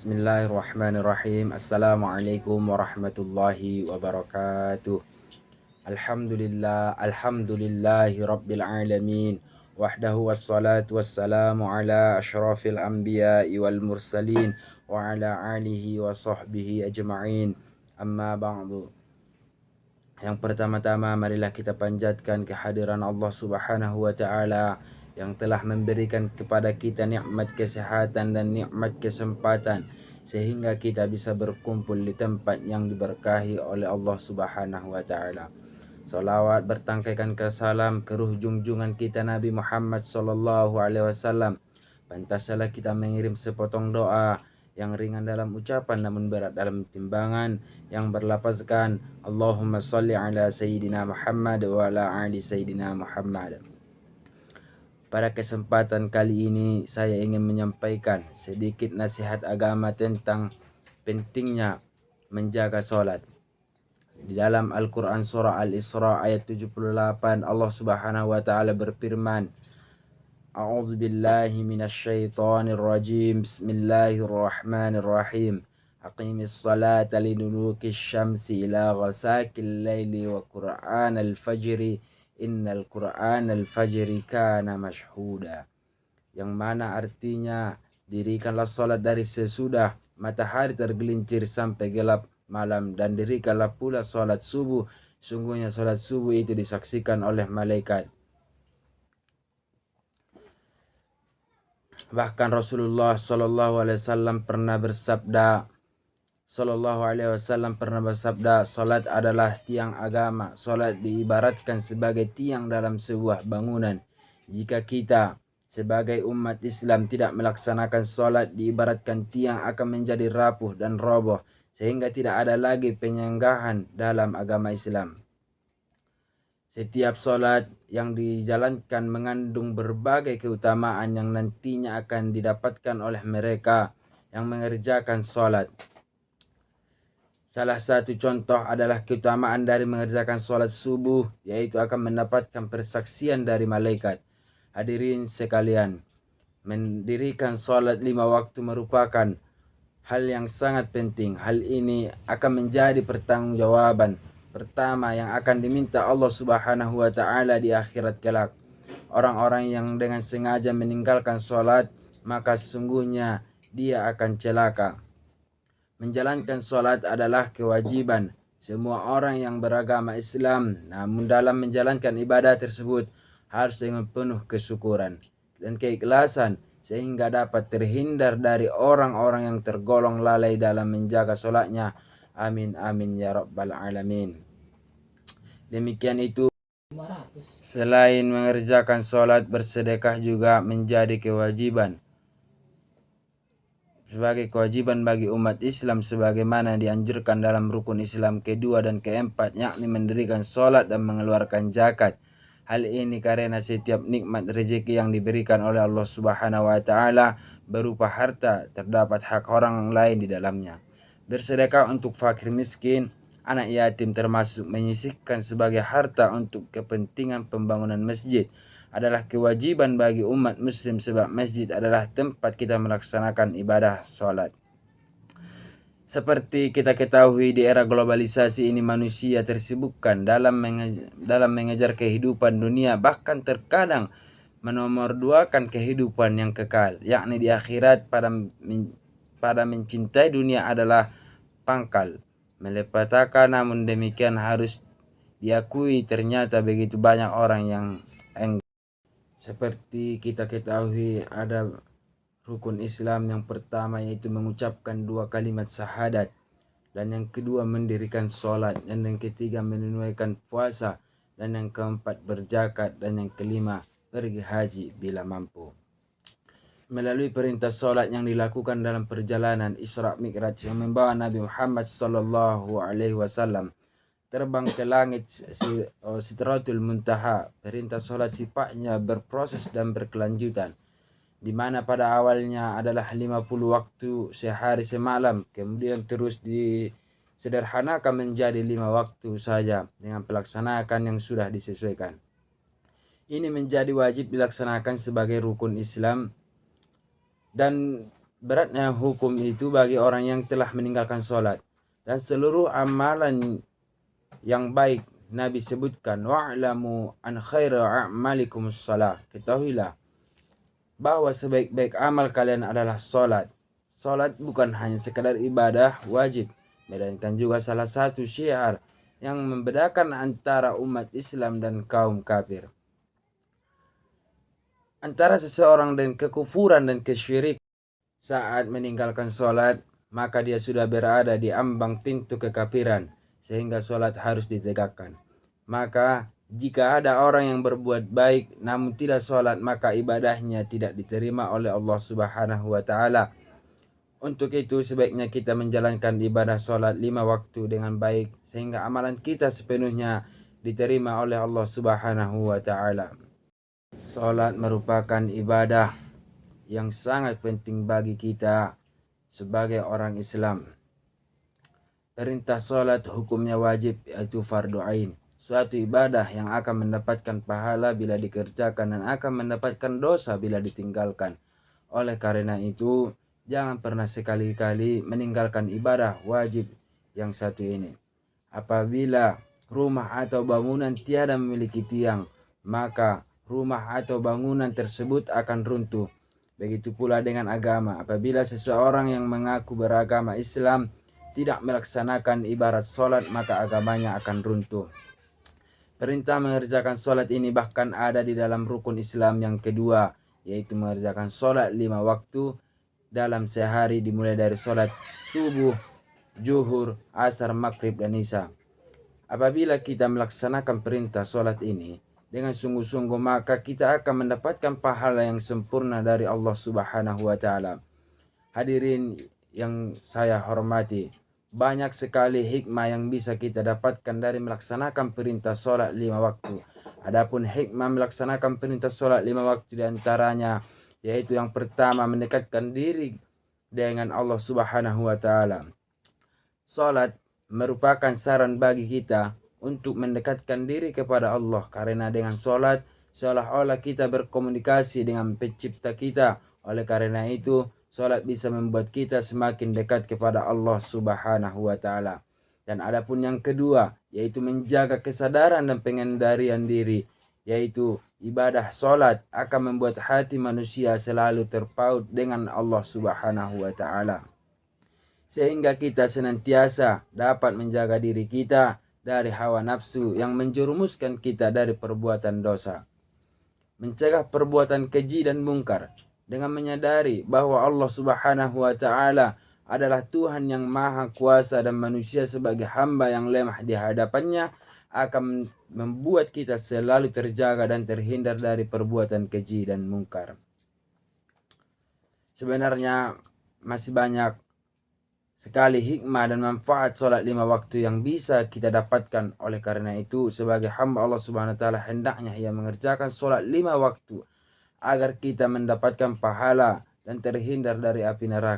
Bismillahirrahmanirrahim. Assalamualaikum warahmatullahi wabarakatuh. Alhamdulillahi rabbil alamin. Wahdahu wassalatu wassalamu ala ashrafil anbiya'i wal mursalin wa ala alihi wa sahbihi ajma'in. Amma ba'du. Yang pertama-tama marilah kita panjatkan kehadiran Allah Subhanahu wa taala yang telah memberikan kepada kita nikmat kesehatan dan nikmat kesempatan sehingga kita bisa berkumpul di tempat yang diberkahi oleh Allah Subhanahu wa taala. Salawat bertangkaikan ke salam ke ruh junjungan kita Nabi Muhammad sallallahu alaihi wasallam. Pantaslah kita mengirim sepotong doa yang ringan dalam ucapan namun berat dalam timbangan, yang berlafazkan Allahumma salli ala Sayyidina Muhammad wa ala ali Sayyidina Muhammad. Pada kesempatan kali ini saya ingin menyampaikan sedikit nasihat agama tentang pentingnya menjaga sholat. Di dalam Al-Quran surah Al-Isra ayat 78 Allah Subhanahu wa ta'ala berfirman, A'udzu billahi minasyaitonir rajim. Bismillahirrahmanirrahim. Aqimis salata liduluki syamsi ila ghasaqil laili wa qur'anal fajri innal qur'anal fajri kana mashhuda. Yang mana artinya dirikanlah salat dari sesudah matahari tergelincir sampai gelap malam, dan dirikanlah pula salat subuh. Sungguhnya salat subuh itu disaksikan oleh malaikat. Bahkan Rasulullah sallallahu alaihi wasallam pernah bersabda, salat adalah tiang agama. Salat diibaratkan sebagai tiang dalam sebuah bangunan. Jika kita sebagai umat Islam tidak melaksanakan salat, diibaratkan tiang akan menjadi rapuh dan roboh sehingga tidak ada lagi penyanggahan dalam agama Islam. Setiap salat yang dijalankan mengandung berbagai keutamaan yang nantinya akan didapatkan oleh mereka yang mengerjakan salat. Salah satu contoh adalah keutamaan dari mengerjakan salat subuh, yaitu akan mendapatkan persaksian dari malaikat. Hadirin sekalian, mendirikan salat 5 waktu merupakan hal yang sangat penting. Hal ini akan menjadi pertanggungjawaban pertama yang akan diminta Allah Subhanahu wa ta'ala di akhirat kelak. Orang-orang yang dengan sengaja meninggalkan salat, maka sesungguhnya dia akan celaka. Menjalankan salat adalah kewajiban semua orang yang beragama Islam. Namun dalam menjalankan ibadah tersebut harus dengan penuh kesyukuran dan keikhlasan sehingga dapat terhindar dari orang-orang yang tergolong lalai dalam menjaga salatnya. Amin amin ya rabbal alamin. Demikian itu, selain mengerjakan salat, bersedekah juga menjadi kewajiban. Sebagai kewajiban bagi umat Islam sebagaimana dianjurkan dalam rukun Islam kedua dan keempat, yakni mendirikan salat dan mengeluarkan zakat. Hal ini karena setiap nikmat rezeki yang diberikan oleh Allah Subhanahu wa taala berupa harta terdapat hak orang lain di dalamnya. Bersedekah untuk fakir miskin, anak yatim termasuk menyisihkan sebagai harta untuk kepentingan pembangunan masjid adalah kewajiban bagi umat muslim, sebab masjid adalah tempat kita melaksanakan ibadah salat. Seperti kita ketahui, di era globalisasi ini manusia tersibukkan dalam mengejar kehidupan dunia, bahkan terkadang menomorduakan kehidupan yang kekal, yakni di akhirat. Pada mencintai dunia adalah pangkal malapetaka. Namun demikian harus diakui ternyata begitu banyak orang yang seperti kita ketahui, ada rukun Islam yang pertama yaitu mengucapkan 2 kalimat syahadat, dan yang kedua mendirikan sholat, dan yang ketiga menunaikan puasa, dan yang keempat berzakat, dan yang kelima pergi haji bila mampu. Melalui perintah sholat yang dilakukan dalam perjalanan Isra Mi'raj yang membawa Nabi Muhammad sallallahu alaihi wasallam terbang ke langit Sidratul Muntaha, perintah sholat sifatnya berproses dan berkelanjutan, di mana pada awalnya adalah 50 waktu sehari semalam, kemudian terus disederhanakan menjadi 5 waktu saja dengan pelaksanakan yang sudah disesuaikan. Ini menjadi wajib dilaksanakan sebagai rukun Islam, dan beratnya hukum itu bagi orang yang telah meninggalkan sholat. Dan seluruh amalan yang baik Nabi sebutkan, wa'lamu an khairu a'malikum shalah. Ketahuilah bahwa sebaik-baik amal kalian adalah sholat. Sholat bukan hanya sekadar ibadah wajib, melainkan juga salah satu syiar yang membedakan antara umat Islam dan kaum kafir. Antara seseorang dan kekufuran dan kesyirikan saat meninggalkan sholat, maka dia sudah berada di ambang pintu kekafiran, sehingga sholat harus ditegakkan. Maka jika ada orang yang berbuat baik namun tidak sholat, maka ibadahnya tidak diterima oleh Allah Subhanahu wa Ta'ala. Untuk itu sebaiknya kita menjalankan ibadah sholat 5 waktu dengan baik, sehingga amalan kita sepenuhnya diterima oleh Allah Subhanahu wa Ta'ala. Sholat merupakan ibadah yang sangat penting bagi kita sebagai orang Islam. Perintah sholat hukumnya wajib, yaitu fardu ain, suatu ibadah yang akan mendapatkan pahala bila dikerjakan dan akan mendapatkan dosa bila ditinggalkan. Oleh karena itu, jangan pernah sekali-kali meninggalkan ibadah wajib yang satu ini. Apabila rumah atau bangunan tiada memiliki tiang, maka rumah atau bangunan tersebut akan runtuh. Begitu pula dengan agama. Apabila seseorang yang mengaku beragama Islam tidak melaksanakan ibarat sholat, maka agamanya akan runtuh. Perintah mengerjakan sholat ini bahkan ada di dalam rukun Islam yang kedua, yaitu mengerjakan sholat 5 waktu dalam sehari, dimulai dari sholat subuh, zuhur, asar, maghrib, dan isya. Apabila kita melaksanakan perintah sholat ini dengan sungguh-sungguh, maka kita akan mendapatkan pahala yang sempurna dari Allah Subhanahu wa Ta'ala. Hadirin yang saya hormati, banyak sekali hikmah yang bisa kita dapatkan dari melaksanakan perintah sholat 5 waktu. Adapun hikmah melaksanakan perintah sholat 5 waktu diantaranya, yaitu yang pertama, mendekatkan diri dengan Allah Subhanahu wa Ta'ala. Sholat merupakan saran bagi kita untuk mendekatkan diri kepada Allah, karena dengan sholat seolah-olah kita berkomunikasi dengan pencipta kita. Oleh karena itu, sholat bisa membuat kita semakin dekat kepada Allah Subhanahu wa Ta'ala. Dan adapun yang kedua, yaitu menjaga kesadaran dan pengendalian diri, yaitu ibadah sholat akan membuat hati manusia selalu terpaut dengan Allah Subhanahu wa Ta'ala, sehingga kita senantiasa dapat menjaga diri kita dari hawa nafsu yang menjerumuskan kita dari perbuatan dosa. Mencegah perbuatan keji dan mungkar dengan menyadari bahwa Allah Subhanahu wa Ta'ala adalah Tuhan yang maha kuasa dan manusia sebagai hamba yang lemah di hadapannya akan membuat kita selalu terjaga dan terhindar dari perbuatan keji dan mungkar. Sebenarnya masih banyak sekali hikmah dan manfaat sholat 5 waktu yang bisa kita dapatkan. Oleh karena itu, sebagai hamba Allah Subhanahu wa Ta'ala, hendaknya ia mengerjakan sholat 5 waktu agar kita mendapatkan pahala dan terhindar dari api neraka.